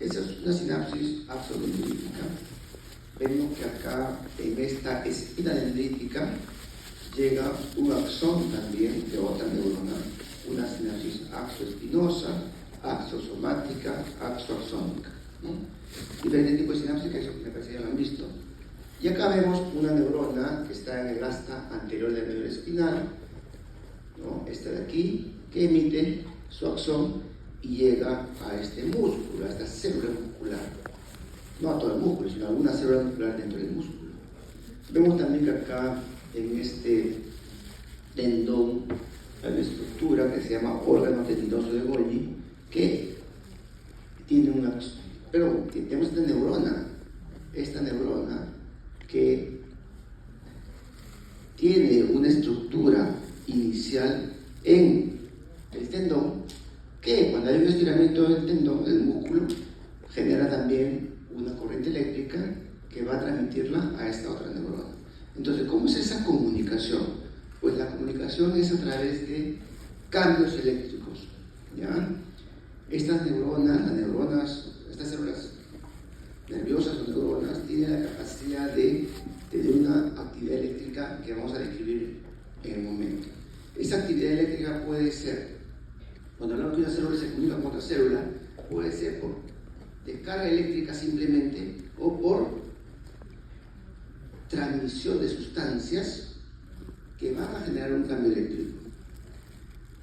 Esa es una sinapsis axodendrítica. Vemos que acá, en esta espina dendrítica, llega un axón también de otra neurona, una sinapsis axoespinosa, axosomática, axoaxónica, ¿no? Diferentes tipos de sinapsis que eso me parece que ya lo han visto. Y acá vemos una neurona que está en el asta anterior del medio espinal, ¿no? Esta de aquí, que emite su axón y llega a este músculo, a esta célula muscular. No a todo el músculo, sino a alguna célula muscular dentro del músculo. Vemos también que acá, en este tendón, hay una estructura que se llama órgano tendinoso de Golgi, que tiene una... Pero tenemos esta neurona que tiene una estructura inicial en el tendón, que cuando hay un estiramiento del tendón, del músculo, genera también una corriente eléctrica que va a transmitirla a esta otra neurona. Entonces, ¿cómo es esa comunicación? Pues la comunicación es a través de cambios eléctricos, ¿ya? Estas neuronas, estas células nerviosas o neuronas tienen la capacidad de tener una actividad eléctrica que vamos a describir en el momento. Esa actividad eléctrica puede ser, cuando hablamos de una célula se comunica con otra célula, puede ser por descarga eléctrica simplemente o por transmisión de sustancias que van a generar un cambio eléctrico.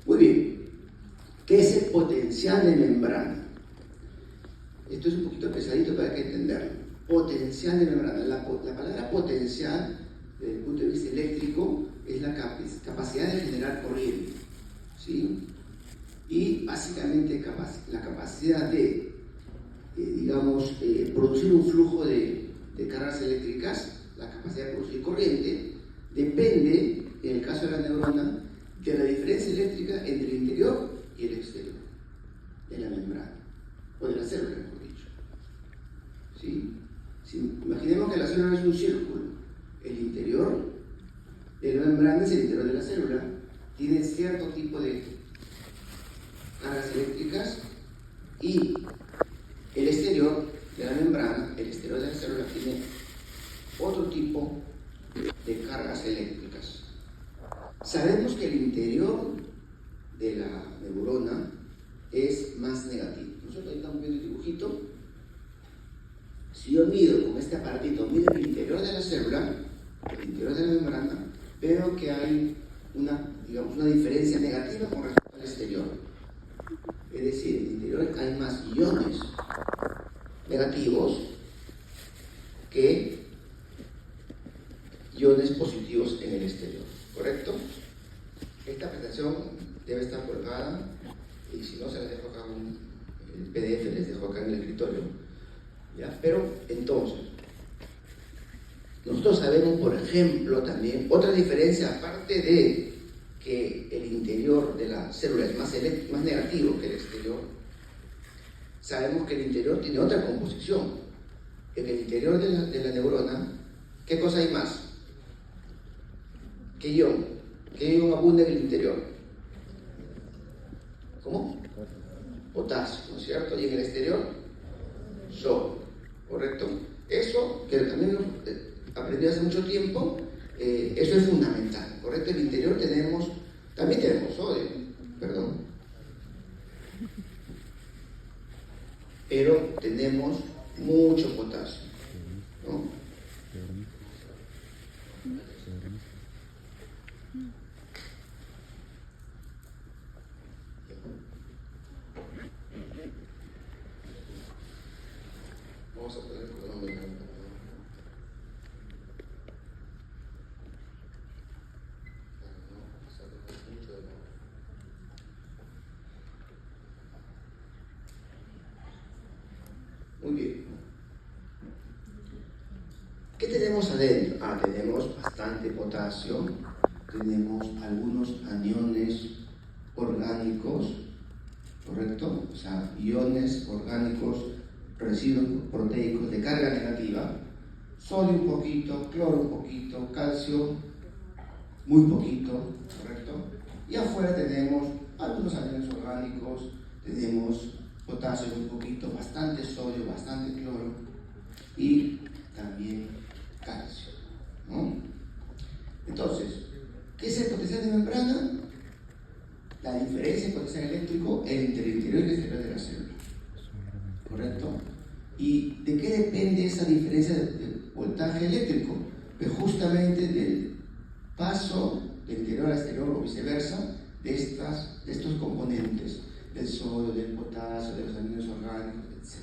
Muy bien, ¿qué es el potencial de membrana? Esto es un poquito pesadito, pero hay que entenderlo. Potencial de membrana. La palabra potencial, desde el punto de vista eléctrico, es la capacidad de generar corriente, ¿sí? Y básicamente la capacidad de, producir un flujo de cargas eléctricas, la capacidad de producir corriente, depende, en el caso de la neurona, de la diferencia eléctrica entre el interior y el exterior de la membrana, o de la célula, mejor dicho. ¿Sí? Imaginemos que la célula es un círculo. El interior de la membrana es el interior de la célula. Tiene cierto tipo de cargas eléctricas y el exterior de la membrana, el exterior de la célula, tiene otro tipo de cargas eléctricas. Sabemos que el interior de la neurona es más negativo. Nosotros ahí estamos viendo el dibujito. Si yo mido con este aparatito, mido el interior de la célula, el interior de la membrana, veo que hay una diferencia negativa con respecto al exterior. Es decir, en el interior hay más iones negativos que iones positivos en el exterior, ¿correcto? Esta presentación debe estar colgada y si no se las dejo acá el PDF, les dejo acá en el escritorio, ¿ya? Pero entonces, nosotros sabemos, por ejemplo, también otra diferencia, aparte de que el interior de la célula es más negativo que el exterior, sabemos que el interior tiene otra composición. En el interior de la neurona, ¿qué cosa hay más? ¿Qué ion? ¿Qué ion abunda en el interior? ¿Cómo? Potasio, ¿no es cierto? Y en el exterior, sodio, ¿correcto? Eso, que también aprendí hace mucho tiempo, eso es fundamental, ¿correcto? En el interior también tenemos sodio, perdón, pero tenemos mucho potasio, ¿no? Vamos a poner el cronómetro. Muy bien. ¿Qué tenemos adentro? Tenemos bastante potasio, tenemos algunos aniones orgánicos, ¿correcto? O sea, iones orgánicos, residuos proteicos de carga negativa, sodio un poquito, cloro un poquito, calcio muy poquito, ¿correcto? Y afuera tenemos algunos aniones orgánicos, tenemos potasio muy poquito, bastante sodio, bastante cloro y también calcio, ¿no? Entonces, ¿qué es el potencial de membrana? La diferencia en potencial eléctrico entre el interior y el exterior de la célula, ¿correcto? ¿Y de qué depende esa diferencia de voltaje eléctrico? Pues justamente del paso del interior al exterior o viceversa de estos componentes, del sodio, del potasio, de los aminos orgánicos, etc.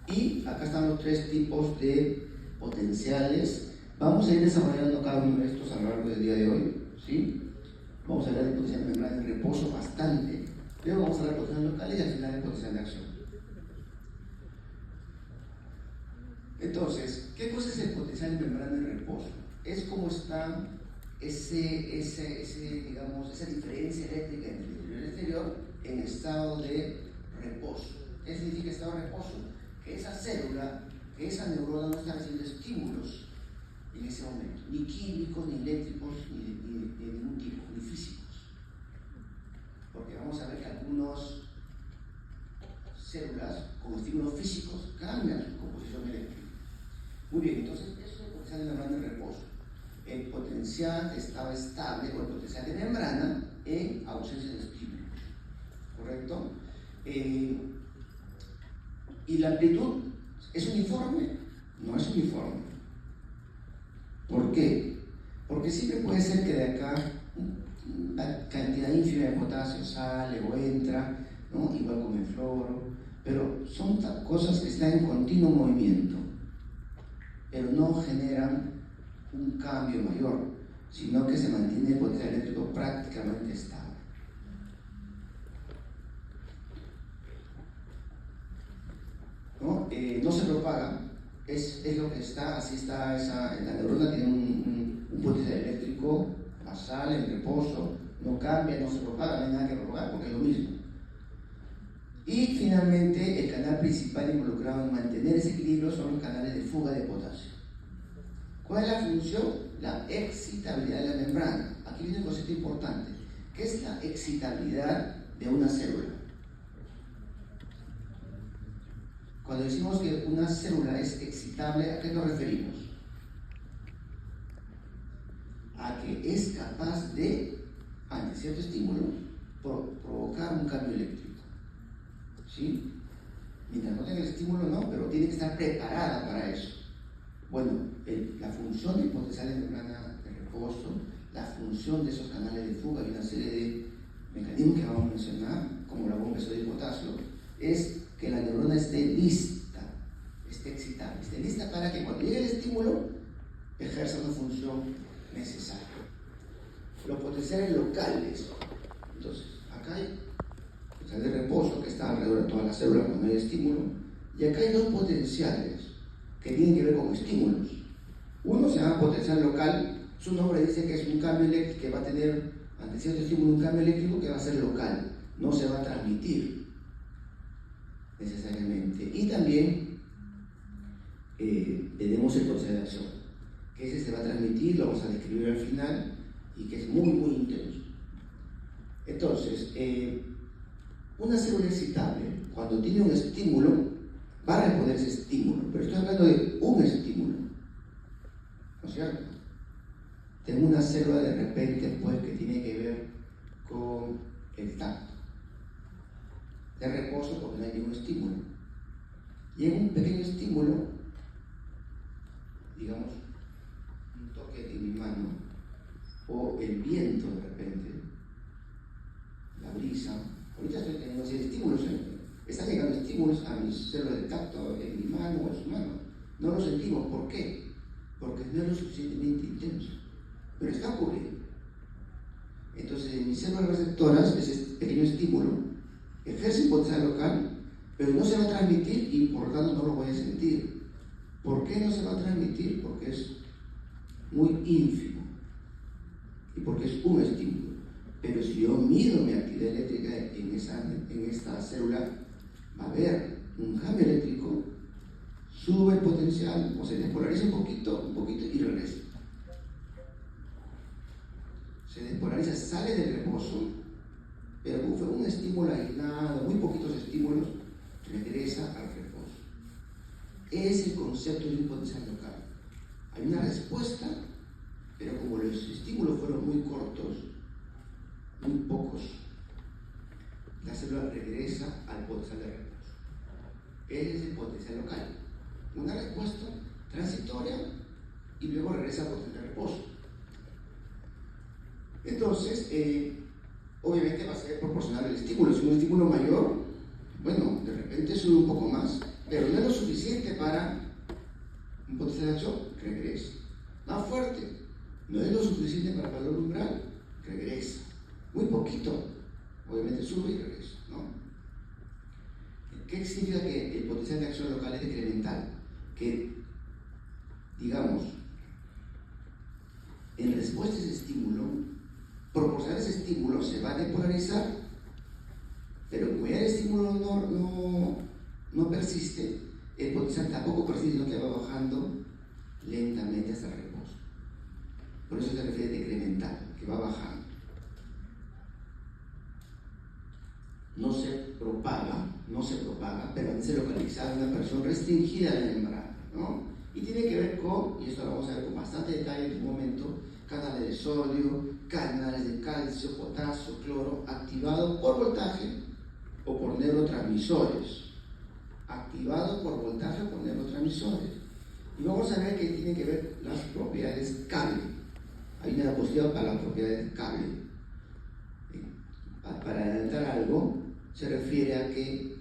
Y acá están los tres tipos de potenciales. Vamos a ir desarrollando cada uno de estos a lo largo del día de hoy, ¿sí? Vamos a hablar de potencial de membrana en reposo bastante, pero vamos a hablar de potencial locales y al final de potencial de acción. Entonces, ¿qué cosa es el potencial de membrana en reposo? Es como está digamos, esa diferencia eléctrica entre el interior y el exterior en estado de reposo. ¿Qué significa estado de reposo? Que esa célula, que esa neurona no está recibiendo estímulos en ese momento, ni químicos, ni eléctricos, ni de ningún tipo, ni físicos. Porque vamos a ver que algunas células con estímulos físicos cambian su composición eléctrica. Muy bien, entonces eso es el potencial de membrana de reposo. El potencial de estado estable o el potencial de membrana en ausencia de estímulos, ¿correcto? ¿Y la amplitud es uniforme? No es uniforme. ¿Por qué? Porque siempre puede ser que de acá la cantidad ínfima de potasio sale o entra, ¿no? Igual con el fluoro, pero son cosas que están en continuo movimiento, pero no generan un cambio mayor, sino que se mantiene el potencial eléctrico prácticamente estable. No se propaga, es lo que está, así está la neurona tiene un potencial eléctrico basal, en reposo, no cambia, no se propaga, no hay nada que propagar porque es lo mismo. Y finalmente, el canal principal involucrado en mantener ese equilibrio son los canales de fuga de potasio. ¿Cuál es la función? La excitabilidad de la membrana. Aquí viene un concepto importante. ¿Qué es la excitabilidad de una célula? Cuando decimos que una célula es excitable, ¿a qué nos referimos? A que es capaz de, ante cierto estímulo, provocar un cambio eléctrico. ¿Sí? Mientras no tenga el estímulo, no, pero tiene que estar preparada para eso. Bueno, la función del potencial de membrana de reposo, la función de esos canales de fuga y una serie de mecanismos que vamos a mencionar, como la bomba de sodio y potasio, es que la neurona esté lista, esté excitada, esté lista para que cuando llegue el estímulo ejerza una función necesaria. Los potenciales locales, entonces, acá hay potencial de reposo que está alrededor de todas las células cuando hay estímulo, y acá hay dos potenciales que tienen que ver con estímulos. Uno se llama potencial local, su nombre dice que es un cambio eléctrico que va a tener, ante cierto estímulo, un cambio eléctrico que va a ser local, no se va a transmitir necesariamente. Y también tenemos el potencial de acción, que ese se va a transmitir, lo vamos a describir al final, y que es muy, muy intenso. Entonces, una célula excitable, cuando tiene un estímulo, va a responder ese estímulo, pero estoy hablando de un estímulo, ¿no es cierto? Tengo una célula de repente, pues, que tiene que ver con el tacto, de reposo porque no hay ningún estímulo, y en un pequeño estímulo, digamos, un toque de mi mano, o el viento de repente, la brisa, ahorita estoy teniendo así estímulos, están llegando estímulos a mis células de tacto en mi mano o en su mano. No lo sentimos. ¿Por qué? Porque no es lo suficientemente intenso. Pero está ocurriendo. Entonces, en mis células receptoras, ese pequeño estímulo ejerce potencial local, pero no se va a transmitir y por lo tanto no lo voy a sentir. ¿Por qué no se va a transmitir? Porque es muy ínfimo y porque es un estímulo. Pero si yo mido mi actividad eléctrica en esta célula, va a haber un cambio eléctrico, sube el potencial, o se despolariza un poquito y regresa. Se despolariza, sale del reposo pero como fue un estímulo aislado, muy poquitos estímulos, regresa al reposo. Es el concepto de un potencial local. Hay una respuesta, pero como los estímulos fueron muy cortos, muy pocos, la célula regresa al potencial de reposo. Ese es el potencial local. Una respuesta transitoria y luego regresa al potencial de reposo. Entonces, obviamente va a ser proporcional el estímulo. Si un estímulo mayor, bueno, de repente sube un poco más, pero no es lo suficiente para un potencial de acción, regresa. Más fuerte, no es lo suficiente para el valor umbral, regresa. Muy poquito, obviamente sube y regresa, ¿no? ¿Qué significa que el potencial de acción local es decremental? Que, digamos, en respuesta a ese estímulo, proporcionar ese estímulo se va a depolarizar, pero como ya el estímulo no persiste, el potencial tampoco persiste, sino que va bajando lentamente hasta el reposo. Por eso se refiere a decremental, que va bajando. No se propaga, permanece localizada en una porción restringida de la membrana, ¿no? Y tiene que ver con, y esto lo vamos a ver con bastante detalle en un momento, canales de sodio, canales de calcio, potasio, cloro, activado por voltaje o por neurotransmisores. Activado por voltaje o por neurotransmisores. Y vamos a ver que tiene que ver las propiedades cable. Hay una diapositiva para las propiedades cable. Para adelantar algo, se refiere a que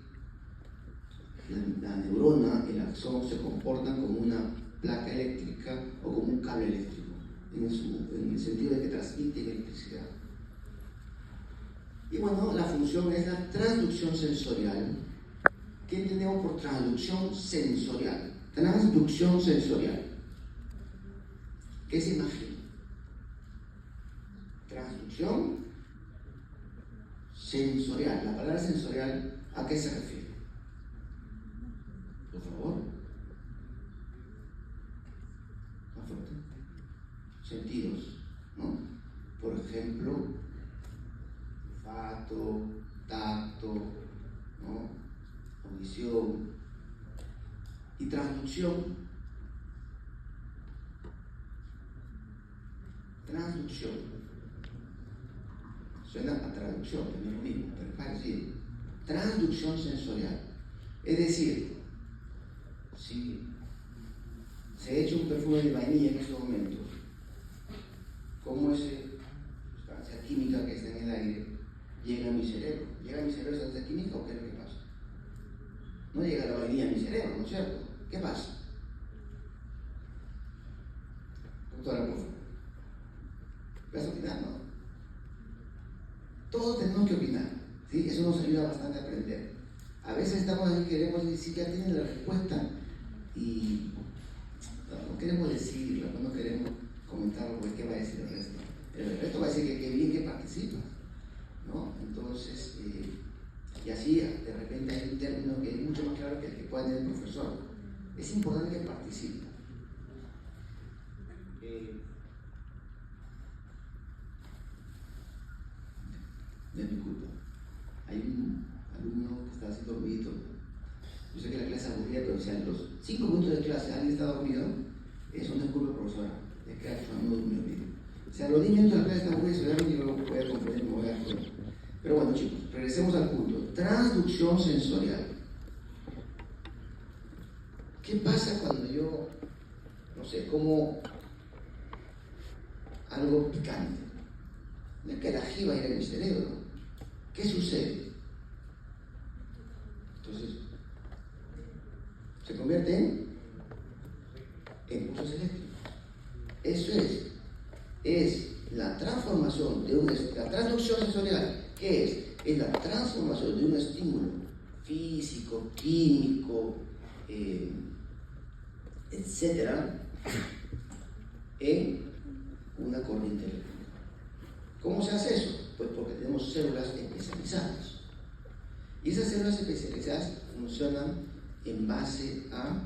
la neurona, el axón, se comportan como una placa eléctrica o como un cable eléctrico, en el sentido de que transmiten electricidad. Y bueno, la función es la transducción sensorial. ¿Qué entendemos por transducción sensorial? Transducción sensorial. ¿Qué se imagina? Transducción sensorial. La palabra sensorial, ¿a qué se refiere? Por favor. Más fuerte. Sentidos, ¿no? Por ejemplo, olfato, tacto, ¿no? Audición. Y transducción. Transducción. Suena a traducción, que no es lo mismo, pero es parecido. Transducción sensorial. Es decir, si se echa un perfume de vainilla en estos momentos, ¿cómo esa sustancia química que está en el aire llega a mi cerebro? ¿Llega a mi cerebro esa sustancia química o qué es lo que pasa? No llega la vainilla a mi cerebro, ¿no es cierto? ¿Qué pasa? Doctora, por favor. ¿Vas a opinar? No. Todos tenemos que opinar, ¿sí? Eso nos ayuda bastante a aprender. A veces estamos ahí, queremos decir, ya tienen la respuesta y no queremos decirlo, no queremos comentarlo, porque ¿qué va a decir el resto? El resto va a decir que qué bien que participa, ¿no? Entonces, y así de repente hay un término que es mucho más claro que el que puede tener el profesor. Es importante que participe. No es mi culpa. Hay un alumno que está haciendo ruido. Yo sé que la clase es aburrida, pero si a los 5 minutos de clase alguien está dormido, eso no es culpa del profesor, es que su amigo durmió bien. Si a los 10 minutos de la clase está aburrida, seguramente yo lo voy a comprender, me voy a dar cuenta. Pero bueno, chicos, regresemos al punto. Transducción sensorial. ¿Qué pasa cuando yo, no sé, como algo picante? No es que el ají va a ir a mi cerebro. ¿Qué sucede? Entonces, se convierte en impulsos eléctricos. Eso es la transformación de la transducción sensorial. ¿Qué es? Es la transformación de un estímulo físico, químico, etcétera, en una corriente eléctrica. ¿Cómo se hace eso? Pues porque tenemos células especializadas. Y esas células especializadas funcionan en base a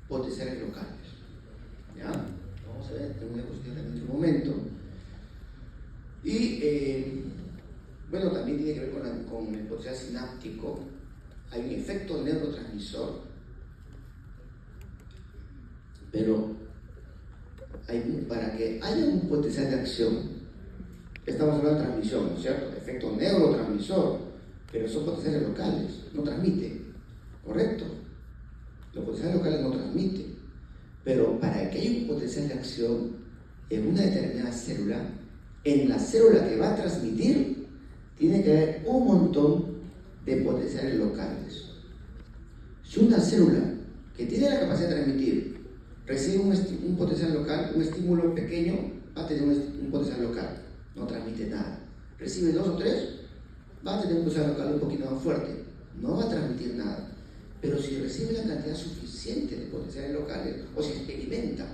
potenciales locales. ¿Ya? Vamos a ver, tengo una cuestión en otro momento. Y Bueno, también tiene que ver con el potencial sináptico. Hay un efecto neurotransmisor, pero para que haya un potencial de acción, estamos hablando de transmisión, ¿no es cierto? Efecto neurotransmisor, pero son potenciales locales, no transmiten, ¿correcto? Los potenciales locales no transmiten, pero para que haya un potencial de acción en una determinada célula, en la célula que va a transmitir, tiene que haber un montón de potenciales locales. Si una célula que tiene la capacidad de transmitir recibe un potencial local, un estímulo pequeño, va a tener un potencial local, no transmite nada. Recibe 2 o 3, va a tener un potencial local un poquito más fuerte, no va a transmitir nada. Pero si recibe la cantidad suficiente de potenciales locales, o si experimenta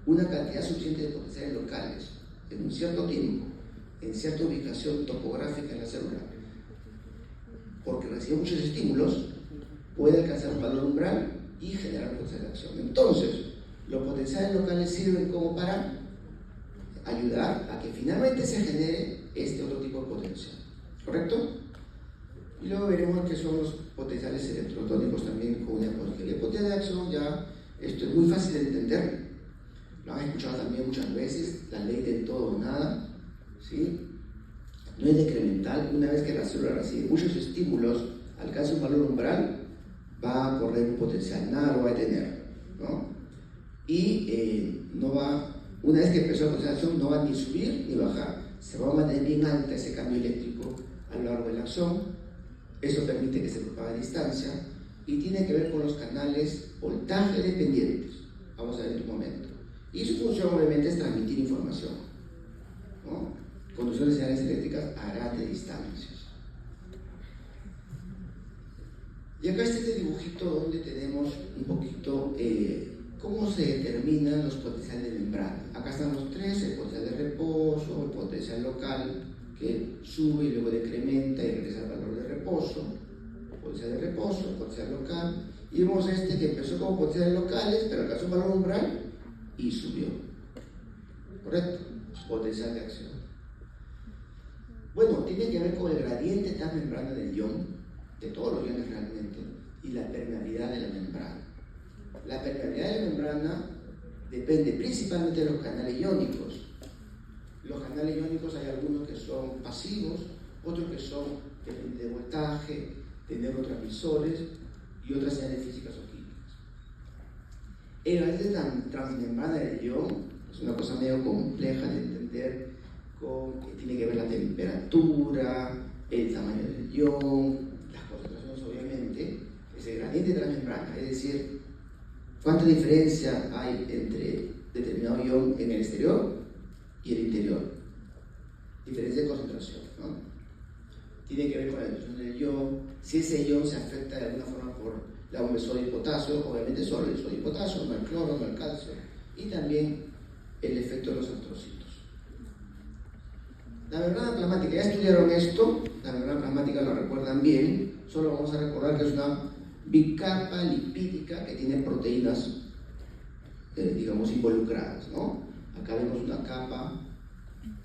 una cantidad suficiente de potenciales locales en un cierto tiempo, en cierta ubicación topográfica en la célula, porque recibe muchos estímulos, puede alcanzar un valor umbral y generar un potencial de acción. Entonces, los potenciales locales sirven como para ayudar a que finalmente se genere este otro tipo de potencial, ¿correcto? Y luego veremos qué son los potenciales electrotónicos también con una diapositiva. El potencial de acción ya, esto es muy fácil de entender, lo han escuchado también muchas veces, la ley del todo o nada, ¿sí? No es decremental. Una vez que la célula recibe muchos estímulos, alcanza un valor umbral, va a correr un potencial, nada lo va a detener, ¿no? Y no va, una vez que empezó la potenciación, no va ni subir ni bajar, se va a mantener bien alta ese cambio eléctrico a lo largo de la acción. Eso permite que se propague a distancia y tiene que ver con los canales voltaje dependientes. Vamos a ver en un momento. Y su función obviamente es transmitir información, ¿no? Conducción de señales eléctricas a grandes distancias. Y acá está este dibujito donde tenemos un poquito cómo se determinan los potenciales de membrana. Acá están los tres: el potencial de reposo, el potencial local, que sube y luego decrementa y regresa al valor de reposo, potencial de reposo, potencial local, y vemos este que empezó como potenciales locales, pero alcanzó un valor umbral y subió, ¿correcto? Potencial de acción. Bueno, tiene que ver con el gradiente transmembrana del ion, de todos los iones realmente, y la permeabilidad de la membrana. La permeabilidad de la membrana depende principalmente de los canales iónicos. Los canales iónicos hay algunos que son pasivos, otros que son de voltaje, de neurotransmisores y otras señales físicas o químicas. El gradiente transmembrana del ion es una cosa medio compleja de entender, que tiene que ver la temperatura, el tamaño del ion, las concentraciones obviamente. Es el gradiente transmembrana, es decir, cuánta diferencia hay entre determinado ion en el exterior y el interior. Diferencia de concentración, ¿no? Tiene que ver con la distribución del ion. Si ese ion se afecta de alguna forma por la bomba de sodio y potasio, obviamente solo el sodio y potasio, no el cloro, no el calcio, y también el efecto de los antrocitos. La membrana plasmática, ya estudiaron esto, la membrana plasmática lo recuerdan bien, solo vamos a recordar que es una bicapa lipídica que tiene proteínas, digamos, involucradas, ¿no? Acá vemos una capa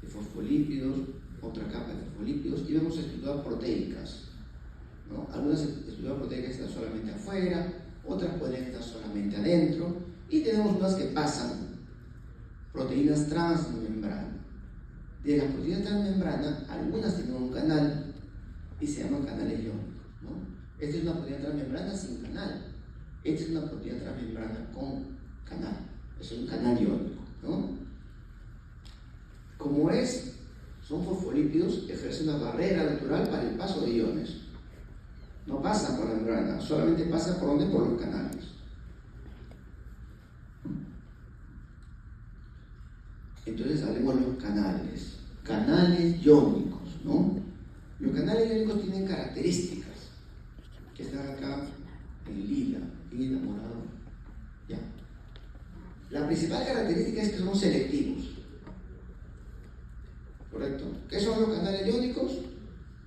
de fosfolípidos, otra capa de fosfolípidos, y vemos estructuras proteicas, ¿no? Algunas estructuras proteicas están solamente afuera, otras pueden estar solamente adentro, y tenemos unas que pasan, proteínas transmembrana. De las proteínas transmembrana, algunas tienen un canal y se llaman canales iónicos, ¿no? Esta es una proteína transmembrana sin canal, esta es una proteína transmembrana con canal, es un canal iónico, ¿no? Como son fosfolípidos, ejercen una barrera natural para el paso de iones. No pasan por la membrana, solamente pasan por donde, por los canales. Entonces hablemos de los canales iónicos, ¿no? Los canales iónicos tienen características que están acá en lila, en morado, ¿ya? La principal característica es que son selectivos, ¿correcto? ¿Qué son los canales iónicos?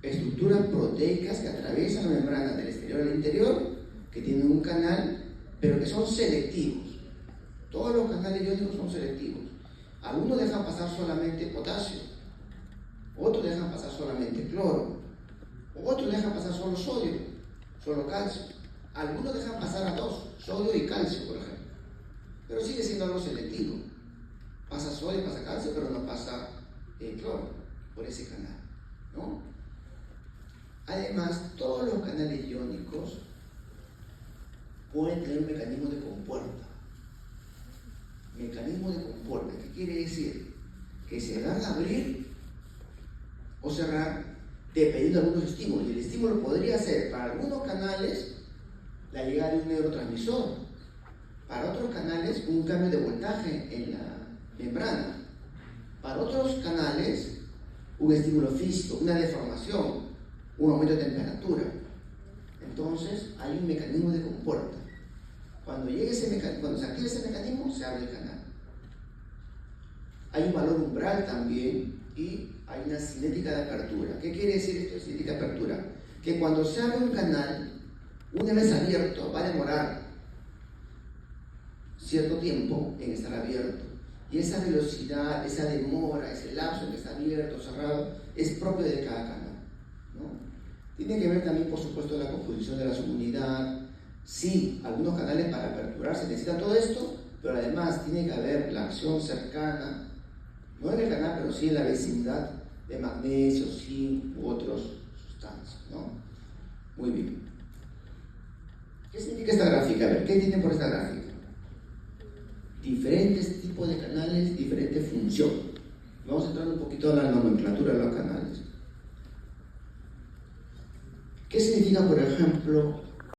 Estructuras proteicas que atraviesan la membrana del exterior al interior, que tienen un canal, pero que son selectivos. Todos los canales iónicos son selectivos. Algunos dejan pasar solamente potasio, otros dejan pasar solamente cloro, otros dejan pasar solo sodio, solo calcio. Algunos dejan pasar a dos, sodio y calcio, por ejemplo. Pero sigue siendo algo selectivo. Pasa sodio, pasa calcio, pero no pasa cloro por ese canal, ¿no? Además, todos los canales iónicos pueden tener un mecanismo de compuerta. Mecanismo de compuerta, ¿qué quiere decir? Que se van a abrir o cerrar dependiendo de algunos estímulos. Y el estímulo podría ser, para algunos canales, la llegada de un neurotransmisor, para otros canales, un cambio de voltaje en la membrana, para otros canales, un estímulo físico, una deformación, un aumento de temperatura. Entonces, hay un mecanismo de compuerta. Cuando se active ese mecanismo, se abre el canal. Hay un valor umbral también y hay una cinética de apertura. ¿Qué quiere decir esto de cinética de apertura? Que cuando se abre un canal, una vez abierto, va a demorar cierto tiempo en estar abierto. Y esa velocidad, esa demora, ese lapso en que está abierto o cerrado, es propio de cada canal, ¿no? Tiene que ver también, por supuesto, la composición de la subunidad. Sí, algunos canales para aperturarse necesitan todo esto, pero además tiene que haber la acción cercana, no en el canal, pero sí en la vecindad de magnesio, zinc u otras sustancias, ¿no? Muy bien. ¿Qué significa esta gráfica? A ver, ¿qué tienen por esta gráfica? Diferentes tipos de canales, diferente función. Vamos a entrar un poquito a la nomenclatura de los canales. ¿Qué significa, por ejemplo,